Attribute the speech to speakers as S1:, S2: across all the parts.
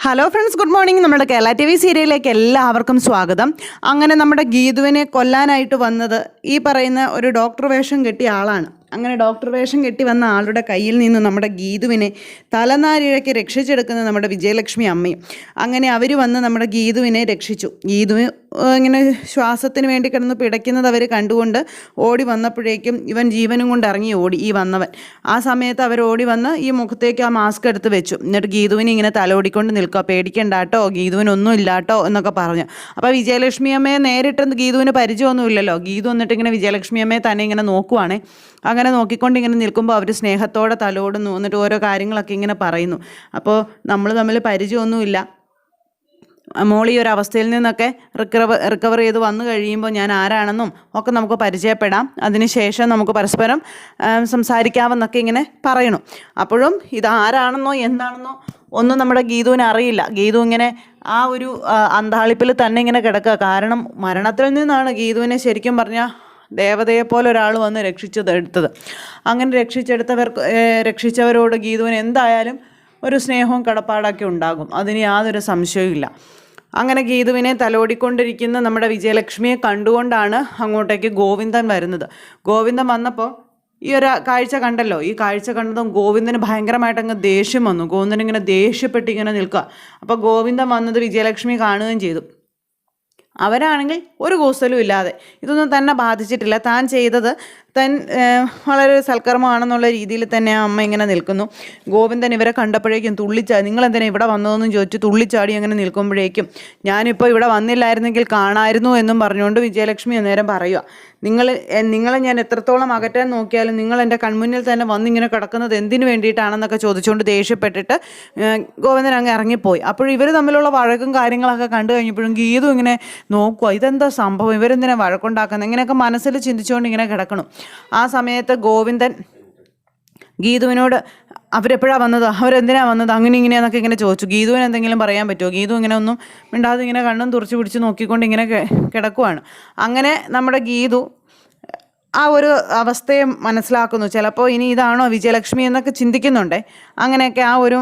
S1: Hello friends, good morning. നമ്മുടെ Kerala T V സീരിയലിലേക്ക് എല്ലാവർക്കും സ്വാഗതം. അങ്ങനെ നമ്മുടെ ഗീതുവിനെ കൊല്ലാനായിട്ട് വന്നത് ഈ പറയുന്ന ഒരു ഡോക്ടർ വേഷം കെട്ടിയ ആളാണ്. അങ്ങനെ ഡോക്ടർ വേഷം കെട്ടി വന്ന ആളുടെ കയ്യിൽ നിന്ന് നമ്മുടെ ഗീതുവിനെ തലനാരിഴയ്ക്ക് രക്ഷിച്ചെടുക്കുന്ന നമ്മുടെ വിജയലക്ഷ്മി അമ്മയും. അങ്ങനെ അവർ വന്ന് നമ്മുടെ ഗീതുവിനെ രക്ഷിച്ചു. ഗീതു ഇങ്ങനെ ശ്വാസത്തിന് വേണ്ടി കിടന്ന് പിടയ്ക്കുന്നത് അവർ കണ്ടുകൊണ്ട് ഓടി വന്നപ്പോഴേക്കും ഇവൻ ജീവനും കൊണ്ട് ഇറങ്ങി ഓടി, ഈ വന്നവൻ. ആ സമയത്ത് അവർ ഓടി വന്ന് ഈ മുഖത്തേക്ക് ആ മാസ്ക് എടുത്ത് വെച്ചു. എന്നിട്ട് ഗീതുവിനെ ഇങ്ങനെ തലോടിക്കൊണ്ട് നിൽക്കുക, പേടിക്കണ്ട കേട്ടോ, ഗീതുവിനൊന്നും ഇല്ലാട്ടോ എന്നൊക്കെ പറഞ്ഞു. അപ്പോൾ വിജയലക്ഷ്മി അമ്മയെ നേരിട്ട് ഗീതുവിന് പരിചയമൊന്നുമില്ലല്ലോ. ഗീതു എന്നിട്ട് ഇങ്ങനെ വിജയലക്ഷ്മി അമ്മയെ തന്നെ ഇങ്ങനെ നോക്കുവാണേ. അങ്ങനെ നോക്കിക്കൊണ്ട് ഇങ്ങനെ നിൽക്കുമ്പോൾ അവർ സ്നേഹത്തോടെ തലോടുന്നു. എന്നിട്ട് ഓരോ കാര്യങ്ങളൊക്കെ ഇങ്ങനെ പറയുന്നു. അപ്പോൾ നമ്മൾ തമ്മിൽ പരിചയമൊന്നുമില്ല, മോളി ഒരു അവസ്ഥയിൽ നിന്നൊക്കെ റിക്കവർ ചെയ്ത് വന്നു കഴിയുമ്പോൾ ഞാൻ ആരാണെന്നും ഒക്കെ നമുക്ക് പരിചയപ്പെടാം, അതിനുശേഷം നമുക്ക് പരസ്പരം സംസാരിക്കാമെന്നൊക്കെ ഇങ്ങനെ പറയണു. അപ്പോഴും ഇത് ആരാണെന്നോ എന്താണെന്നോ ഒന്നും നമ്മുടെ ഗീതുവിന് അറിയില്ല. ഗീതു ഇങ്ങനെ ആ ഒരു അന്താളിപ്പിൽ തന്നെ ഇങ്ങനെ കിടക്കുക. കാരണം മരണത്തിൽ നിന്നാണ് ഗീതുവിനെ ശരിക്കും പറഞ്ഞാൽ ദേവതയെപ്പോലെ ഒരാൾ വന്ന് എടുത്തത്. അങ്ങനെ രക്ഷിച്ചവരോട് ഗീതുവിന് എന്തായാലും ഒരു സ്നേഹവും കടപ്പാടൊക്കെ ഉണ്ടാകും, അതിന് യാതൊരു സംശയവുമില്ല. അങ്ങനെ ഗീതുവിനെ തലോടിക്കൊണ്ടിരിക്കുന്ന നമ്മുടെ വിജയലക്ഷ്മിയെ കണ്ടുകൊണ്ടാണ് അങ്ങോട്ടേക്ക് ഗോവിന്ദൻ വരുന്നത്. ഗോവിന്ദൻ വന്നപ്പോൾ ഈ ഒരു കാഴ്ച കണ്ടല്ലോ. ഈ കാഴ്ച കണ്ടതും ഗോവിന്ദന് ഭയങ്കരമായിട്ട് അങ്ങ് ദേഷ്യം വന്നു. ഗോവിന്ദൻ ഇങ്ങനെ ദേഷ്യപ്പെട്ട് ഇങ്ങനെ നിൽക്കുക. അപ്പോൾ ഗോവിന്ദൻ വന്നത് വിജയലക്ഷ്മി കാണുകയും ചെയ്തു. അവരാണെങ്കിൽ ഒരു കൂസലും ഇല്ലാതെ ഇതൊന്നും തന്നെ ബാധിച്ചിട്ടില്ല. താൻ ചെയ്തത് വളരെ സൽക്കർമ്മമാണെന്നുള്ള രീതിയിൽ തന്നെ ആ അമ്മ ഇങ്ങനെ നിൽക്കുന്നു. ഗോവിന്ദൻ ഇവരെ കണ്ടപ്പോഴേക്കും തുള്ളിച്ചാടി, നിങ്ങളെന്തിനാ ഇവിടെ വന്നതെന്നും ചോദിച്ചു തുള്ളിച്ചാടി അങ്ങനെ നിൽക്കുമ്പോഴേക്കും ഞാനിപ്പോൾ ഇവിടെ വന്നില്ലായിരുന്നെങ്കിൽ കാണായിരുന്നു എന്നും പറഞ്ഞുകൊണ്ട് വിജയലക്ഷ്മി അന്നേരം പറയുക, നിങ്ങളെ ഞാൻ എത്രത്തോളം അകറ്റാൻ നോക്കിയാലും നിങ്ങൾ എൻ്റെ കൺമുന്നിൽ തന്നെ വന്നിങ്ങനെ കിടക്കുന്നത് എന്തിനു വേണ്ടിയിട്ടാണെന്നൊക്കെ ചോദിച്ചുകൊണ്ട് ദേഷ്യപ്പെട്ടിട്ട് ഗോവിന്ദൻ അങ്ങ് ഇറങ്ങിപ്പോയി. അപ്പോൾ ഇവർ തമ്മിലുള്ള വഴക്കും കാര്യങ്ങളൊക്കെ കണ്ടു കഴിഞ്ഞപ്പോഴും ഗീതു ഇങ്ങനെ നോക്കുക, ഇതെന്താ സംഭവം, ഇവരെന്തിനാ വഴക്കുണ്ടാക്കുന്നത്, ഇങ്ങനെയൊക്കെ മനസ്സിൽ ചിന്തിച്ചുകൊണ്ട് ഇങ്ങനെ കിടക്കണം. ആ സമയത്ത് ഗോവിന്ദൻ ഗീതുവിനോട് അവരെപ്പോഴാണ് വന്നത്, അവരെന്തിനാണ് വന്നത്, അങ്ങനെ ഇങ്ങനെയാന്നൊക്കെ ഇങ്ങനെ ചോദിച്ചു. ഗീതുവിന് എന്തെങ്കിലും പറയാൻ പറ്റുമോ? ഗീതു ഇങ്ങനെ ഒന്നും മിണ്ടാതെ ഇങ്ങനെ കണ്ണും തുറച്ച് പിടിച്ച് നോക്കിക്കൊണ്ട് ഇങ്ങനെ കിടക്കുവാണ്. അങ്ങനെ നമ്മുടെ ഗീതു ആ ഒരു അവസ്ഥയെ മനസ്സിലാക്കുന്നു. ചിലപ്പോൾ ഇനി ഇതാണോ വിജയലക്ഷ്മി എന്നൊക്കെ ചിന്തിക്കുന്നുണ്ടേ. അങ്ങനെയൊക്കെ ആ ഒരു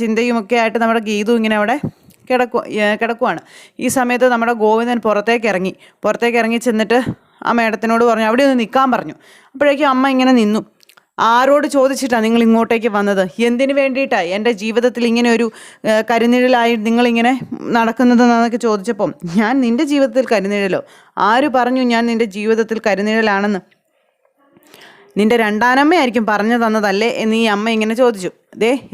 S1: ചിന്തയുമൊക്കെ ആയിട്ട് നമ്മുടെ ഗീതു ഇങ്ങനെ അവിടെ കിടക്കുവാണ്. ഈ സമയത്ത് നമ്മുടെ ഗോവിന്ദൻ പുറത്തേക്ക് ഇറങ്ങി ചെന്നിട്ട് ആ മേഡത്തിനോട് പറഞ്ഞു, അവിടെ ഒന്ന് നിൽക്കാൻ പറഞ്ഞു. അപ്പോഴേക്കും അമ്മ ഇങ്ങനെ നിന്നു. ആരോട് ചോദിച്ചിട്ടാണ് നിങ്ങൾ ഇങ്ങോട്ടേക്ക് വന്നത്, എന്തിനു വേണ്ടിയിട്ടാണ് എൻ്റെ ജീവിതത്തിൽ ഇങ്ങനെ ഒരു കരിനിഴലായി നിങ്ങളിങ്ങനെ നടക്കുന്നതെന്നൊക്കെ ചോദിച്ചപ്പം, ഞാൻ നിൻ്റെ ജീവിതത്തിൽ കരിനിഴലോ, ആര് പറഞ്ഞു ഞാൻ നിൻ്റെ ജീവിതത്തിൽ കരിനിഴലാണെന്ന്, നിൻ്റെ രണ്ടാനമ്മയായിരിക്കും പറഞ്ഞു തന്നതല്ലേ എന്ന് ഈ അമ്മ ഇങ്ങനെ ചോദിച്ചു.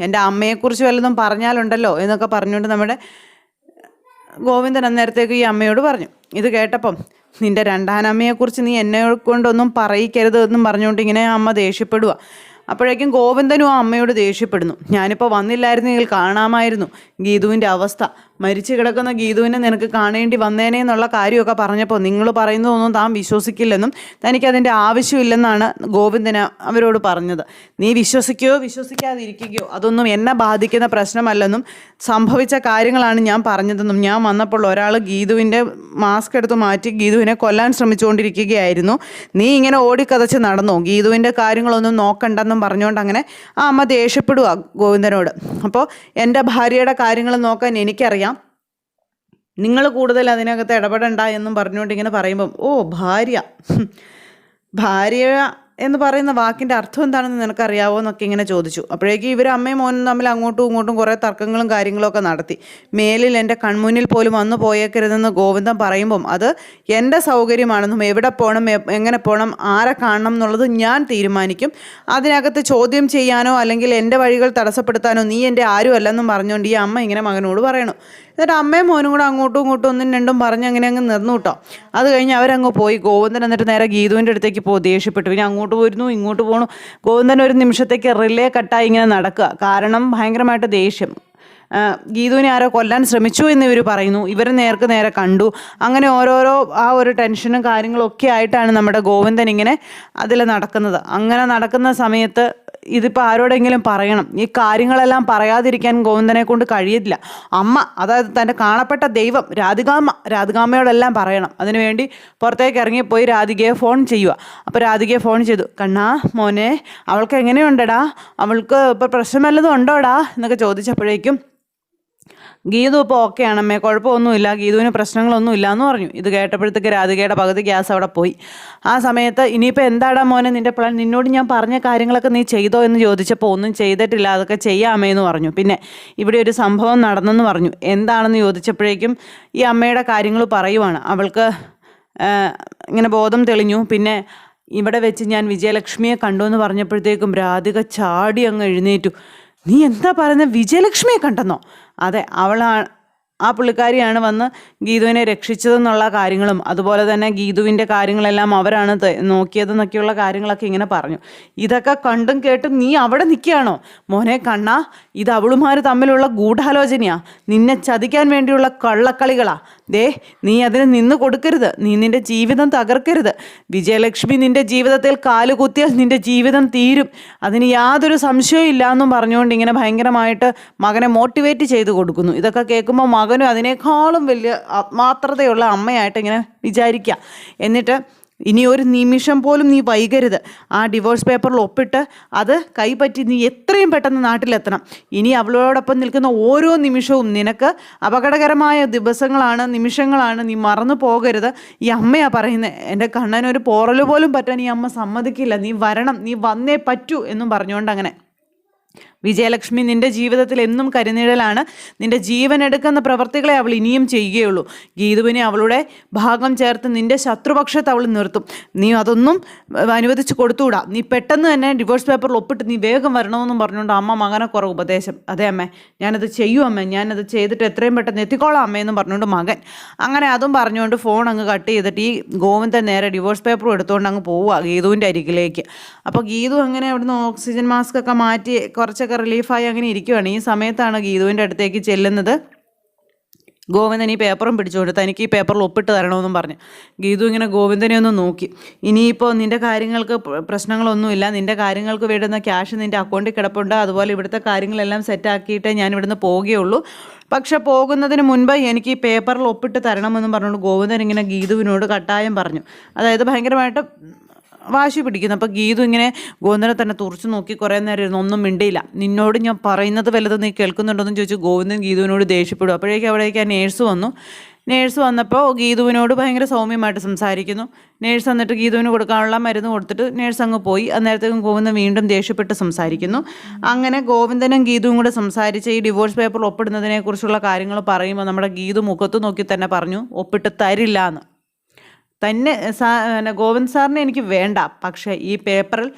S1: എൻ്റെ അമ്മയെക്കുറിച്ച് വല്ലതും പറഞ്ഞാലുണ്ടല്ലോ എന്നൊക്കെ പറഞ്ഞുകൊണ്ട് നമ്മുടെ ഗോവിന്ദൻ അന്നേരത്തേക്ക് ഈ അമ്മയോട് പറഞ്ഞു. ഇത് കേട്ടപ്പം, നിൻ്റെ രണ്ടാനമ്മയെക്കുറിച്ച് നീ എന്നെ കൊണ്ടൊന്നും പറയിക്കരുത് എന്നും പറഞ്ഞുകൊണ്ട് ഇങ്ങനെ അമ്മ ദേഷ്യപ്പെടുക. അപ്പോഴേക്കും ഗോവിന്ദനും ആ അമ്മയോട് ദേഷ്യപ്പെടുന്നു. ഞാനിപ്പോൾ വന്നില്ലായിരുന്നെങ്കിൽ കാണാമായിരുന്നു ഗീതുവിൻ്റെ അവസ്ഥ, മരിച്ചു കിടക്കുന്ന ഗീതുവിനെ നിനക്ക് കാണേണ്ടി വന്നേനെ എന്നുള്ള കാര്യമൊക്കെ പറഞ്ഞപ്പോൾ നിങ്ങൾ പറയുന്നതൊന്നും താൻ വിശ്വസിക്കില്ലെന്നും തനിക്കതിൻ്റെ ആവശ്യമില്ലെന്നാണ് ഗോവിന്ദന് അവരോട് പറഞ്ഞത്. നീ വിശ്വസിക്കുകയോ വിശ്വസിക്കാതിരിക്കുകയോ അതൊന്നും എന്നെ ബാധിക്കുന്ന പ്രശ്നമല്ലെന്നും സംഭവിച്ച കാര്യങ്ങളാണ് ഞാൻ പറഞ്ഞതെന്നും, ഞാൻ വന്നപ്പോൾ ഒരാൾ ഗീതുവിൻ്റെ മാസ്ക് എടുത്ത് മാറ്റി ഗീതുവിനെ കൊല്ലാൻ ശ്രമിച്ചുകൊണ്ടിരിക്കുകയായിരുന്നു, നീ ഇങ്ങനെ ഓടിക്കതച്ച് നടന്നോ, ഗീതുവിൻ്റെ കാര്യങ്ങളൊന്നും നോക്കണ്ടെന്നും പറഞ്ഞുകൊണ്ട് അങ്ങനെ ആ അമ്മ ദേഷ്യപ്പെടുക ഗോവിന്ദനോട്. അപ്പോൾ എൻ്റെ ഭാര്യയുടെ കാര്യങ്ങൾ നോക്കാൻ എനിക്കറിയാം, നിങ്ങൾ കൂടുതൽ അതിനകത്ത് ഇടപെടണ്ട എന്നും പറഞ്ഞുകൊണ്ട് ഇങ്ങനെ പറയുമ്പം, ഓ ഭാര്യ എന്ന് പറയുന്ന വാക്കിൻ്റെ അർത്ഥം എന്താണെന്ന് നിനക്കറിയാവോ എന്നൊക്കെ ഇങ്ങനെ ചോദിച്ചു. അപ്പോഴേക്കും ഇവർ അമ്മയും മോനും തമ്മിൽ അങ്ങോട്ടും ഇങ്ങോട്ടും കുറേ തർക്കങ്ങളും കാര്യങ്ങളൊക്കെ നടത്തി. മേലിൽ എൻ്റെ കൺമുന്നിൽ പോലും വന്നു പോയേക്കരുതെന്ന് ഗോവിന്ദൻ പറയുമ്പം, അത് എൻ്റെ സൗകര്യമാണെന്നും എവിടെ പോകണം, എങ്ങനെ പോകണം, ആരെ കാണണം എന്നുള്ളത് ഞാൻ തീരുമാനിക്കും, അതിനകത്ത് ചോദ്യം ചെയ്യാനോ അല്ലെങ്കിൽ എൻ്റെ വഴികൾ തടസ്സപ്പെടുത്താനോ നീ എൻ്റെ ആരും അല്ലെന്നും പറഞ്ഞുകൊണ്ട് ഈ അമ്മ ഇങ്ങനെ മകനോട് പറയണം. എന്നിട്ട് അമ്മയും മോനും കൂടെ അങ്ങോട്ടും ഇങ്ങോട്ടും ഒന്നും രണ്ടും പറഞ്ഞ് അങ്ങനെ അങ്ങ് നിന്നു കേട്ടോ. അത് കഴിഞ്ഞ് അവരങ്ങ് പോയി. ഗോവിന്ദൻ എന്നിട്ട് നേരെ ഗീതുവിൻ്റെ അടുത്തേക്ക് ദേഷ്യപ്പെട്ടു. പിന്നെ അങ്ങോട്ട് പോയിരുന്നു ഇങ്ങോട്ട് പോകണു. ഗോവിന്ദൻ ഒരു നിമിഷത്തേക്ക് റിലേ കട്ടായി ഇങ്ങനെ നടക്കുക. കാരണം ഭയങ്കരമായിട്ട് ദേഷ്യം. ഗീതുവിനെ ആരോ കൊല്ലാൻ ശ്രമിച്ചു എന്ന് ഇവർ പറയുന്നു, ഇവർ നേരെ കണ്ടു. അങ്ങനെ ഓരോരോ ആ ഒരു ടെൻഷനും കാര്യങ്ങളും ഒക്കെ ആയിട്ടാണ് നമ്മുടെ ഗോവിന്ദൻ ഇങ്ങനെ അതിൽ നടക്കുന്നത്. അങ്ങനെ നടക്കുന്ന സമയത്ത് ഇതിപ്പോൾ ആരോടെങ്കിലും പറയണം, ഈ കാര്യങ്ങളെല്ലാം പറയാതിരിക്കാൻ ഗോവിന്ദനെ കൊണ്ട് കഴിയില്ല. അമ്മ, അതായത് തൻ്റെ കാണപ്പെട്ട ദൈവം രാധികാമ്മയോടെല്ലാം പറയണം. അതിനുവേണ്ടി പുറത്തേക്ക് ഇറങ്ങിപ്പോയി രാധികയെ ഫോൺ ചെയ്യുക. അപ്പോൾ രാധികയെ ഫോൺ ചെയ്തു, കണ്ണാ മോനെ, അവൾക്ക് എങ്ങനെയുണ്ടടാ, അവൾക്ക് ഇപ്പോൾ പ്രശ്നം വല്ലതും ഉണ്ടോടാ എന്നൊക്കെ ചോദിച്ചപ്പോഴേക്കും ഗീതു ഇപ്പോൾ ഓക്കെ ആണമ്മേ, കുഴപ്പമൊന്നുമില്ല, ഗീതുവിന് പ്രശ്നങ്ങളൊന്നുമില്ല എന്ന് പറഞ്ഞു. ഇത് കേട്ടപ്പോഴത്തേക്ക് രാധികയുടെ പകുതി ഗ്യാസ് അവിടെ പോയി. ആ സമയത്ത് ഇനിയിപ്പോൾ എന്താടാ മോനെ നിൻ്റെ പ്ലാൻ, നിന്നോട് ഞാൻ പറഞ്ഞ കാര്യങ്ങളൊക്കെ നീ ചെയ്തോ എന്ന് ചോദിച്ചപ്പോൾ ഒന്നും ചെയ്തിട്ടില്ല, അതൊക്കെ ചെയ്യാമേ എന്ന് പറഞ്ഞു. പിന്നെ ഇവിടെ ഒരു സംഭവം നടന്നെന്ന് പറഞ്ഞു. എന്താണെന്ന് ചോദിച്ചപ്പോഴേക്കും ഈ അമ്മയുടെ കാര്യങ്ങൾ പറയുവാണ്. അവൾക്ക് ഇങ്ങനെ ബോധം തെളിഞ്ഞു. പിന്നെ ഇവിടെ വെച്ച് ഞാൻ വിജയലക്ഷ്മിയെ കണ്ടു എന്ന് പറഞ്ഞപ്പോഴത്തേക്കും രാധിക ചാടി അങ്ങ് എഴുന്നേറ്റു. നീ എന്താ പറയുന്നത്, വിജയലക്ഷ്മിയെ കണ്ടെന്നോ? അതെ, ആ പുള്ളിക്കാരിയാണ് വന്ന് ഗീതുവിനെ രക്ഷിച്ചതെന്നുള്ള കാര്യങ്ങളും അതുപോലെ തന്നെ ഗീതുവിൻ്റെ കാര്യങ്ങളെല്ലാം അവരാണ് നോക്കിയതെന്നൊക്കെയുള്ള കാര്യങ്ങളൊക്കെ ഇങ്ങനെ പറഞ്ഞു. ഇതൊക്കെ കണ്ടും കേട്ടും നീ അവിടെ നിൽക്കുകയാണോ മോനെ കണ്ണാ? ഇത് അവളുമാർ തമ്മിലുള്ള ഗൂഢാലോചനയാ, നിന്നെ ചതിക്കാൻ വേണ്ടിയുള്ള കള്ളക്കളികളാ. ദേ, നീ അതിന് നിന്ന് കൊടുക്കരുത്, നീ നിൻ്റെ ജീവിതം തകർക്കരുത്. വിജയലക്ഷ്മി നിൻ്റെ ജീവിതത്തിൽ കാലുകുത്തിയാൽ നിൻ്റെ ജീവിതം തീരും, അതിന് യാതൊരു സംശയവും ഇല്ല എന്നും പറഞ്ഞുകൊണ്ട് ഇങ്ങനെ ഭയങ്കരമായിട്ട് മകനെ മോട്ടിവേറ്റ് ചെയ്ത് കൊടുക്കുന്നു. ഇതൊക്കെ കേൾക്കുമ്പോൾ മകനും അതിനേക്കാളും വലിയ ആത്മാർത്ഥതയുള്ള അമ്മയായിട്ട് ഇങ്ങനെ വിചാരിക്കുക. എന്നിട്ട് ഇനി ഒരു നിമിഷം പോലും നീ വൈകരുത്, ആ ഡിവോഴ്സ് പേപ്പറിൽ ഒപ്പിട്ട് അത് കൈപ്പറ്റി നീ എത്രയും പെട്ടെന്ന് നാട്ടിലെത്തണം. ഇനി അവളോടൊപ്പം നിൽക്കുന്ന ഓരോ നിമിഷവും നിനക്ക് അപകടകരമായ ദിവസങ്ങളാണ്, നിമിഷങ്ങളാണ്, നീ മറന്നു പോകരുത്. ഈ അമ്മയാ പറയുന്നത്. എൻ്റെ കണ്ണനൊരു പോറൽ പോലും പറ്റാൻ ഈ അമ്മ സമ്മതിക്കില്ല, നീ വരണം, നീ വന്നേ പറ്റൂ എന്നും പറഞ്ഞുകൊണ്ട് അങ്ങനെ വിജയലക്ഷ്മി നിൻ്റെ ജീവിതത്തിൽ എന്നും കരുനിഴലാണ്. നിൻ്റെ ജീവൻ എടുക്കുന്ന പ്രവർത്തികളെ അവൾ ഇനിയും ചെയ്യുകയുള്ളൂ. ഗീതുവിനെ അവളുടെ ഭാഗം ചേർത്ത് നിൻ്റെ ശത്രുപക്ഷത്ത് അവൾ നിർത്തും. നീ അതൊന്നും അനുവദിച്ച് കൊടുത്തുകൂടാ. നീ പെട്ടെന്ന് തന്നെ ഡിവോഴ്സ് പേപ്പറിൽ ഒപ്പിട്ട് നീ വേഗം വരണമെന്നും പറഞ്ഞുകൊണ്ട് അമ്മ മകനെ കുറേ ഉപദേശം. അതെ അമ്മേ, ഞാനത് ചെയ്യും അമ്മേ, ഞാനത് ചെയ്തിട്ട് എത്രയും പെട്ടെന്ന് എത്തിക്കോളാം അമ്മയെന്നും പറഞ്ഞുകൊണ്ട് മകൻ അങ്ങനെ അതും പറഞ്ഞുകൊണ്ട് ഫോൺ അങ്ങ് കട്ട് ചെയ്തിട്ട് ഈ ഗോവിന്ദൻ നേരെ ഡിവോഴ്സ് പേപ്പറും എടുത്തുകൊണ്ട് അങ്ങ് പോവുക ഗീതുവിൻ്റെ അരികിലേക്ക്. അപ്പോൾ ഗീതു അങ്ങനെ അവിടുന്ന് ഓക്സിജൻ മാസ്ക് ഒക്കെ മാറ്റി കുറച്ചൊക്കെ റിലീഫായി അങ്ങനെ ഇരിക്കുകയാണ്. ഈ സമയത്താണ് ഗീതുവിൻ്റെ അടുത്തേക്ക് ചെല്ലുന്നത്. ഗോവിന്ദൻ ഈ പേപ്പറും പിടിച്ചുകൊണ്ട് തനിക്ക് ഈ പേപ്പറിൽ ഒപ്പിട്ട് തരണമെന്നും പറഞ്ഞു. ഗീതു ഇങ്ങനെ ഗോവിന്ദനെ ഒന്ന് നോക്കി. ഇനിയിപ്പോൾ നിൻ്റെ കാര്യങ്ങൾക്ക് പ്രശ്നങ്ങളൊന്നുമില്ല, നിൻ്റെ കാര്യങ്ങൾക്ക് വേണ്ടുന്ന ക്യാഷ് നിൻ്റെ അക്കൗണ്ടിൽ കിടപ്പുണ്ട്, അതുപോലെ ഇവിടുത്തെ കാര്യങ്ങളെല്ലാം സെറ്റാക്കിയിട്ട് ഞാൻ ഇവിടുന്ന് പോവുകയുള്ളൂ. പക്ഷെ പോകുന്നതിന് മുൻപ് എനിക്ക് ഈ പേപ്പറിൽ ഒപ്പിട്ട് തരണമെന്നും പറഞ്ഞുകൊണ്ട് ഗോവിന്ദൻ ഇങ്ങനെ ഗീതുവിനോട് കട്ടായം പറഞ്ഞു. അതായത് ഭയങ്കരമായിട്ട് വാശി പിടിക്കുന്നു. അപ്പോൾ ഗീതു ഇങ്ങനെ ഗോവിന്ദനെ തന്നെ തുറച്ചു നോക്കി കുറേ നേരം ഇരുന്നു, ഒന്നും മിണ്ടിയില്ല. നിന്നോട് ഞാൻ പറയുന്നത് വല്ലതും നീ കേൾക്കുന്നുണ്ടോയെന്ന് ചോദിച്ചു ഗോവിന്ദൻ ഗീതുവിനോട് ദേഷ്യപ്പെടും. അവിടേക്ക് ആ നേഴ്സ് വന്നു. നേഴ്സ് വന്നപ്പോൾ ഗീതുവിനോട് ഭയങ്കര സൗമ്യമായിട്ട് സംസാരിക്കുന്നു. നേഴ്സ് വന്നിട്ട് ഗീതുവിന് കൊടുക്കാനുള്ള മരുന്ന് കൊടുത്തിട്ട് നേഴ്സ് അങ്ങ് പോയി. അന്നേരത്തേക്കും ഗോവിന്ദൻ വീണ്ടും ദേഷ്യപ്പെട്ട് സംസാരിക്കുന്നു. അങ്ങനെ ഗോവിന്ദനും ഗീതുവും കൂടെ സംസാരിച്ച് ഈ ഡിവോഴ്സ് പേപ്പർ ഒപ്പിടുന്നതിനെക്കുറിച്ചുള്ള കാര്യങ്ങൾ പറയുമ്പോൾ നമ്മുടെ ഗീതു മുഖത്ത് നോക്കി തന്നെ പറഞ്ഞു, ഒപ്പിട്ട് തരില്ല എന്ന്. തന്നെ ഗോവിന്ദ് സാറിനെ എനിക്ക് വേണ്ട, പക്ഷേ ഈ പേപ്പറിൽ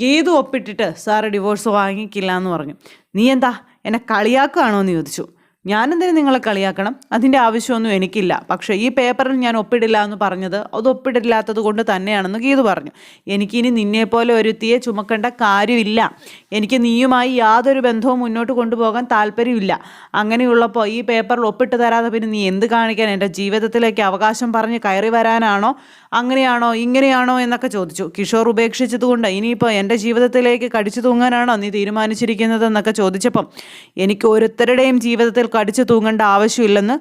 S1: ഗീതു ഒപ്പിട്ടിട്ട് സാറ് ഡിവോഴ്സ് വാങ്ങിക്കില്ല എന്ന് പറഞ്ഞു. നീ എന്താ എന്നെ കളിയാക്കുകയാണോ എന്ന് ചോദിച്ചു. ഞാനെന്തിനും നിങ്ങളെ കളിയാക്കണം, അതിൻ്റെ ആവശ്യമൊന്നും എനിക്കില്ല. പക്ഷേ ഈ പേപ്പറിൽ ഞാൻ ഒപ്പിടില്ല എന്ന് പറഞ്ഞത് അത് ഒപ്പിടില്ലാത്തത് കൊണ്ട് തന്നെയാണെന്ന് ഗീതു പറഞ്ഞു. എനിക്കിനി നിന്നെപ്പോലെ ഒരുത്തിയെ ചുമക്കേണ്ട കാര്യമില്ല. എനിക്ക് നീയുമായി യാതൊരു ബന്ധവും മുന്നോട്ട് കൊണ്ടുപോകാൻ താല്പര്യമില്ല. അങ്ങനെയുള്ളപ്പോൾ ഈ പേപ്പറിൽ ഒപ്പിട്ട് തരാതെ പിന്നെ നീ എന്ത് കാണിക്കാൻ? എൻ്റെ ജീവിതത്തിലേക്ക് അവകാശം പറഞ്ഞ് കയറി വരാനാണോ? അങ്ങനെയാണോ ഇങ്ങനെയാണോ എന്നൊക്കെ ചോദിച്ചു. കിഷോർ ഉപേക്ഷിച്ചതുകൊണ്ട് ഇനിയിപ്പോൾ എൻ്റെ ജീവിതത്തിലേക്ക് കടിച്ചു തൂങ്ങാനാണോ നീ തീരുമാനിച്ചിരിക്കുന്നതെന്നൊക്കെ ചോദിച്ചപ്പം എനിക്ക് ഓരോരുത്തരുടെയും ജീവിതത്തിൽ കടിച്ചു തൂങ്ങേണ്ട ആവശ്യമില്ലെന്ന്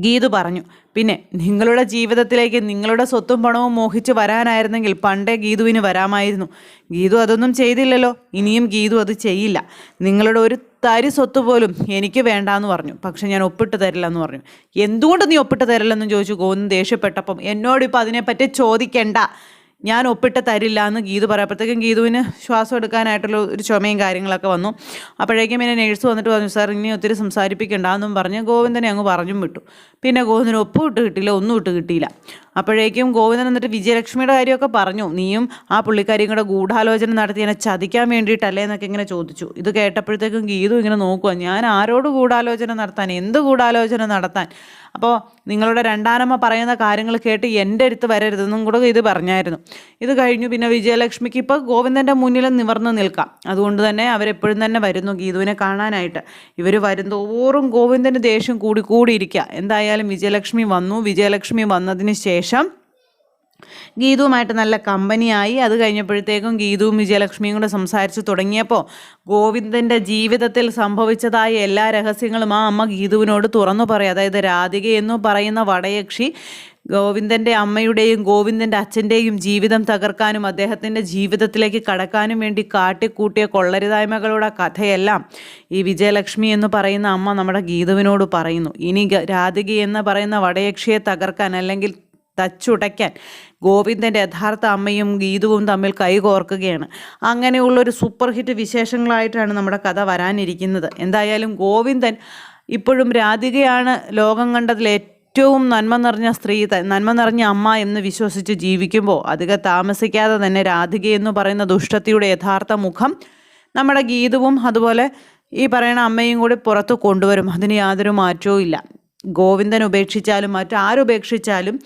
S1: ഗീതു പറഞ്ഞു. പിന്നെ നിങ്ങളുടെ ജീവിതത്തിലേക്ക് നിങ്ങളുടെ സ്വത്തും പണവും മോഹിച്ച് വരാനായിരുന്നെങ്കിൽ പണ്ടേ ഗീതുവിന് വരാമായിരുന്നു. ഗീതു അതൊന്നും ചെയ്തില്ലല്ലോ, ഇനിയും ഗീതു അത് ചെയ്യില്ല. നിങ്ങളുടെ ഒരു തരി സ്വത്ത് പോലും എനിക്ക് വേണ്ടാന്ന് പറഞ്ഞു. പക്ഷെ ഞാൻ ഒപ്പിട്ട് തരില്ലെന്ന് പറഞ്ഞു. എന്തുകൊണ്ട് നീ ഒപ്പിട്ട് തരില്ലെന്ന് ചോദിച്ചു ഗോവിന്ദൻ ദേഷ്യപ്പെട്ടപ്പം. എന്നോടിപ്പോൾ അതിനെപ്പറ്റി ചോദിക്കണ്ട, ഞാൻ ഒപ്പിട്ട് തരില്ല എന്ന് ഗീതു പറയപ്പോഴത്തേക്കും ഗീതുവിന് ശ്വാസം എടുക്കാനായിട്ടുള്ള ഒരു ചുമയും കാര്യങ്ങളൊക്കെ വന്നു. അപ്പോഴേക്കും പിന്നെ നേഴ്സ് വന്നിട്ട് പറഞ്ഞു, സാർ ഇനി ഒത്തിരി സംസാരിപ്പിക്കണ്ട എന്നും പറഞ്ഞ് ഗോവിന്ദനെ അങ്ങ് പറഞ്ഞും വിട്ടു. പിന്നെ ഗോവിന്ദന് ഒപ്പും ഇട്ട് കിട്ടിയില്ല, ഒന്നും ഇട്ട് കിട്ടിയില്ല. അപ്പോഴേക്കും ഗോവിന്ദൻ എന്നിട്ട് വിജയലക്ഷ്മിയുടെ കാര്യമൊക്കെ പറഞ്ഞു. നീയും ആ പുള്ളിക്കാരിയും കൂടെ ഗൂഢാലോചന നടത്തി എന്നെ ചതിക്കാൻ വേണ്ടിയിട്ടല്ലേ എന്നൊക്കെ ഇങ്ങനെ ചോദിച്ചു. ഇത് കേട്ടപ്പോഴത്തേക്കും ഗീതു ഇങ്ങനെ നോക്കുക, ഞാൻ ആരോട് ഗൂഢാലോചന നടത്താൻ, എന്ത് ഗൂഢാലോചന നടത്താൻ? അപ്പോൾ നിങ്ങളുടെ രണ്ടാനമ്മ പറയുന്ന കാര്യങ്ങൾ കേട്ട് എൻ്റെ അടുത്ത് വരരുതെന്നും കൂടെ ഇത് പറഞ്ഞായിരുന്നു. ഇത് കഴിഞ്ഞു. പിന്നെ വിജയലക്ഷ്മിക്ക് ഇപ്പോൾ ഗോവിന്ദൻ്റെ മുന്നിൽ നിവർന്ന് നിൽക്കാം. അതുകൊണ്ട് തന്നെ അവരെപ്പോഴും തന്നെ വരുന്നു ഗീതുവിനെ കാണാനായിട്ട്. ഇവർ വരുന്തോറും ഗോവിന്ദന് ദേഷ്യം കൂടിയിരിക്കുക. എന്തായാലും വിജയലക്ഷ്മി വന്നു. വിജയലക്ഷ്മി വന്നതിന് ശേഷം ഗീതുവുമായിട്ട് നല്ല കമ്പനിയായി. അത് കഴിഞ്ഞപ്പോഴത്തേക്കും ഗീതുവും വിജയലക്ഷ്മിയും കൂടെ സംസാരിച്ച് തുടങ്ങിയപ്പോൾ ഗോവിന്ദൻ്റെ ജീവിതത്തിൽ സംഭവിച്ചതായ എല്ലാ രഹസ്യങ്ങളും ആ അമ്മ ഗീതുവിനോട് തുറന്നു പറയും. അതായത് രാധിക എന്ന് പറയുന്ന വടയക്ഷി ഗോവിന്ദൻ്റെ അമ്മയുടെയും ഗോവിന്ദൻ്റെ അച്ഛൻ്റെയും ജീവിതം തകർക്കാനും അദ്ദേഹത്തിൻ്റെ ജീവിതത്തിലേക്ക് കടക്കാനും വേണ്ടി കാട്ടിക്കൂട്ടിയ കൊള്ളരുതായ്മകളുടെ കഥയെല്ലാം ഈ വിജയലക്ഷ്മി എന്ന് പറയുന്ന അമ്മ നമ്മുടെ ഗീതുവിനോട് പറയുന്നു. ഇനി രാധിക എന്ന് പറയുന്ന വടയക്ഷിയെ തകർക്കാൻ അല്ലെങ്കിൽ തച്ചുടയ്ക്കാൻ ഗോവിന്ദൻ്റെ യഥാർത്ഥ അമ്മയും ഗീതുവും തമ്മിൽ കൈകോർക്കുകയാണ്. അങ്ങനെയുള്ളൊരു സൂപ്പർ ഹിറ്റ് വിശേഷങ്ങളായിട്ടാണ് നമ്മുടെ കഥ വരാനിരിക്കുന്നത്. എന്തായാലും ഗോവിന്ദൻ ഇപ്പോഴും രാധികയാണ് ലോകം കണ്ടതിൽ ഏറ്റവും നന്മ നിറഞ്ഞ സ്ത്രീ, നന്മ നിറഞ്ഞ അമ്മ എന്ന് വിശ്വസിച്ച് ജീവിക്കുമ്പോൾ അധികം താമസിക്കാതെ തന്നെ രാധിക എന്ന് പറയുന്ന ദുഷ്ടത്തിയുടെ യഥാർത്ഥ മുഖം നമ്മുടെ ഗീതുവും അതുപോലെ ഈ പറയുന്ന അമ്മയും കൂടി പുറത്ത് കൊണ്ടുവരും. അതിന് യാതൊരു മാറ്റവും ഇല്ല. ഗോവിന്ദൻ ഉപേക്ഷിച്ചാലും മറ്റാരുപേക്ഷിച്ചാലും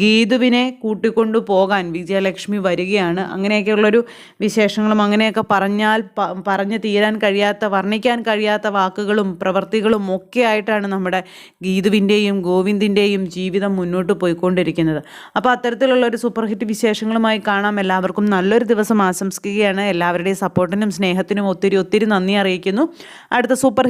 S1: ഗീതുവിനെ കൂട്ടിക്കൊണ്ടു പോകാൻ വിജയലക്ഷ്മി വരികയാണ്. അങ്ങനെയൊക്കെയുള്ളൊരു വിശേഷങ്ങളും അങ്ങനെയൊക്കെ പറഞ്ഞു തീരാൻ കഴിയാത്ത, വർണ്ണിക്കാൻ കഴിയാത്ത വാക്കുകളും പ്രവൃത്തികളും ഒക്കെ ആയിട്ടാണ് നമ്മുടെ ഗീതുവിൻ്റെയും ഗോവിന്ദിൻ്റെയും ജീവിതം മുന്നോട്ട് പോയിക്കൊണ്ടിരിക്കുന്നത്. അപ്പോൾ അത്തരത്തിലുള്ളൊരു സൂപ്പർ ഹിറ്റ് വിശേഷങ്ങളുമായി കാണാം. എല്ലാവർക്കും നല്ലൊരു ദിവസം ആശംസിക്കുകയാണ്. എല്ലാവരുടെയും സപ്പോർട്ടിനും സ്നേഹത്തിനും ഒത്തിരി ഒത്തിരി നന്ദി അറിയിക്കുന്നു. അടുത്ത സൂപ്പർ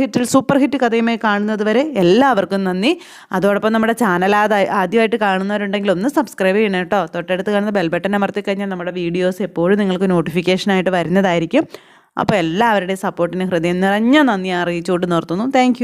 S1: ഹിറ്റ് കഥയുമായി കാണുന്നത് വരെ എല്ലാവർക്കും നന്ദി. അതോടൊപ്പം നമ്മുടെ ചാനൽ ആദ്യമായിട്ട് കാണുന്നവരുണ്ടെങ്കിൽ ഒന്ന് സബ്സ്ക്രൈബ് ചെയ്യണം കേട്ടോ. തൊട്ടടുത്ത് കാണുന്ന ബെൽ ബട്ടൺ അമർത്തി കഴിഞ്ഞാൽ നമ്മുടെ വീഡിയോസ് എപ്പോഴും നിങ്ങൾക്ക് നോട്ടിഫിക്കേഷനായിട്ട് വരുന്നതായിരിക്കും. അപ്പോൾ എല്ലാവരുടെയും സപ്പോർട്ടിന് ഹൃദയം നിറഞ്ഞ നന്ദി അറിയിച്ചുകൊണ്ട് നിർത്തുന്നു. താങ്ക്